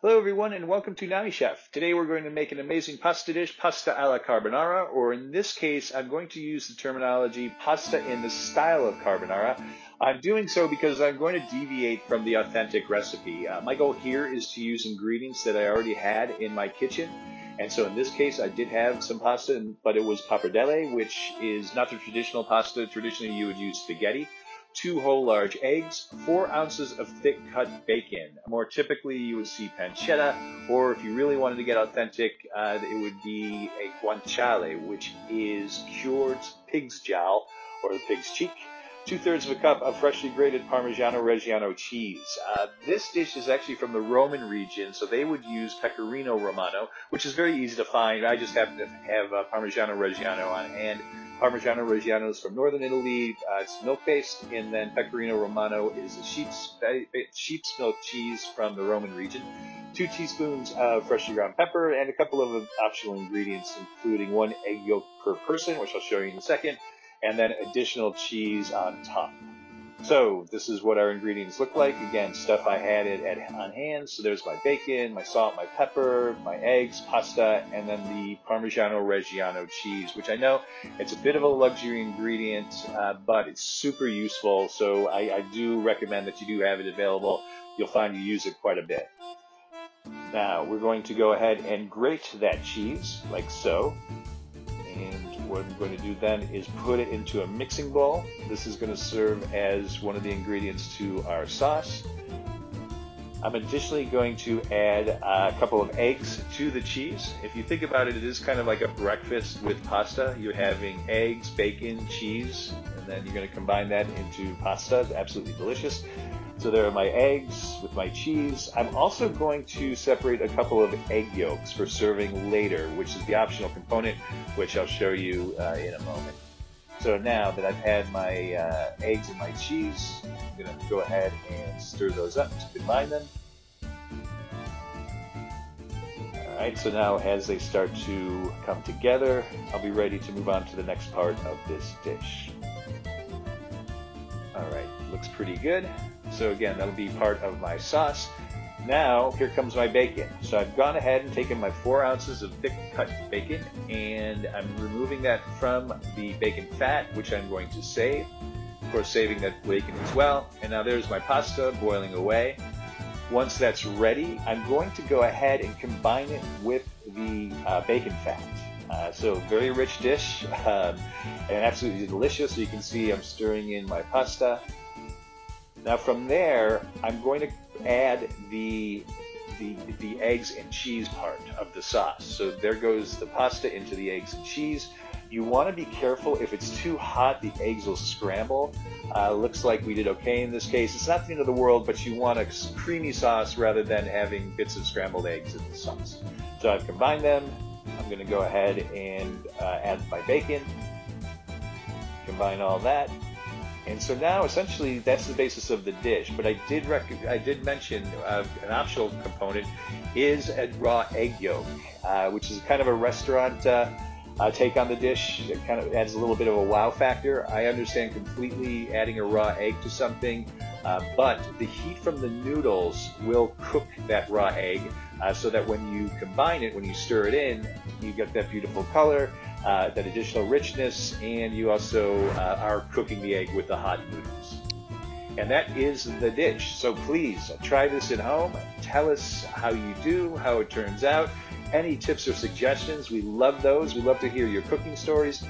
Hello everyone and welcome to Nami Chef. Today we're going to make an amazing pasta dish, pasta alla carbonara, or in this case I'm going to use the terminology pasta in the style of carbonara. I'm doing so because I'm going to deviate from the authentic recipe. My goal here is to use ingredients that I already had in my kitchen. And so in this case I did have some pasta, but it was pappardelle, which is not the traditional pasta. Traditionally you would use spaghetti. 2 whole large eggs, 4 ounces of thick cut bacon. More typically you would see pancetta, or if you really wanted to get authentic, it would be a guanciale, which is cured pig's jowl or the pig's cheek. 2/3 of a cup of freshly grated Parmigiano Reggiano cheese. This dish is actually from the Roman region, so they would use Pecorino Romano, which is very easy to find. I just happen to have Parmigiano Reggiano on hand. Parmigiano Reggiano is from northern Italy. It's milk-based, and then Pecorino Romano is a sheep's milk cheese from the Roman region. 2 teaspoons of freshly ground pepper, and a couple of optional ingredients, including 1 egg yolk per person, which I'll show you in a second, and then additional cheese on top. So this is what our ingredients look like. Again, stuff I had on hand. So there's my bacon, my salt, my pepper, my eggs, pasta, and then the Parmigiano Reggiano cheese, which I know it's a bit of a luxury ingredient, but it's super useful. So I do recommend that you do have it available. You'll find you use it quite a bit. Now we're going to go ahead and grate that cheese like so. And what I'm going to do then is put it into a mixing bowl. This is going to serve as one of the ingredients to our sauce. I'm additionally going to add a couple of eggs to the cheese. If you think about it, it is kind of like a breakfast with pasta. You're having eggs, bacon, cheese, and then you're going to combine that into pasta. It's absolutely delicious. So there are my eggs with my cheese. I'm also going to separate a couple of egg yolks for serving later, which is the optional component, which I'll show you in a moment. So now that I've had my eggs and my cheese, I'm going to go ahead and stir those up to combine them. Alright, so now as they start to come together, I'll be ready to move on to the next part of this dish. Alright, looks pretty good. So again, that'll be part of my sauce. Now, here comes my bacon. So I've gone ahead and taken my 4 ounces of thick cut bacon, and I'm removing that from the bacon fat, which I'm going to save. Of course, saving that bacon as well. And now there's my pasta boiling away. Once that's ready, I'm going to go ahead and combine it with the bacon fat. So very rich dish, and absolutely delicious. So you can see I'm stirring in my pasta. Now from there, I'm going to add the eggs and cheese part of the sauce. So there goes the pasta into the eggs and cheese. You want to be careful. If it's too hot, the eggs will scramble. Looks like we did okay in this case. It's not the end of the world, but you want a creamy sauce rather than having bits of scrambled eggs in the sauce. So I've combined them. I'm going to go ahead and add my bacon, combine all that. And so now, essentially, that's the basis of the dish. But I did mention an optional component is a raw egg yolk, which is kind of a restaurant take on the dish. It kind of adds a little bit of a wow factor. I understand completely adding a raw egg to something, but the heat from the noodles will cook that raw egg so that when you combine it, when you stir it in, you get that beautiful color. That additional richness, and you also are cooking the egg with the hot noodles. And that is the dish. So please try this at home. Tell us how you do, how it turns out. Any tips or suggestions, we love those. We love to hear your cooking stories.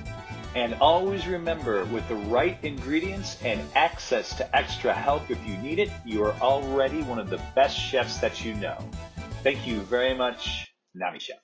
And always remember, with the right ingredients and access to extra help if you need it, you are already one of the best chefs that you know. Thank you very much, Nami Chef.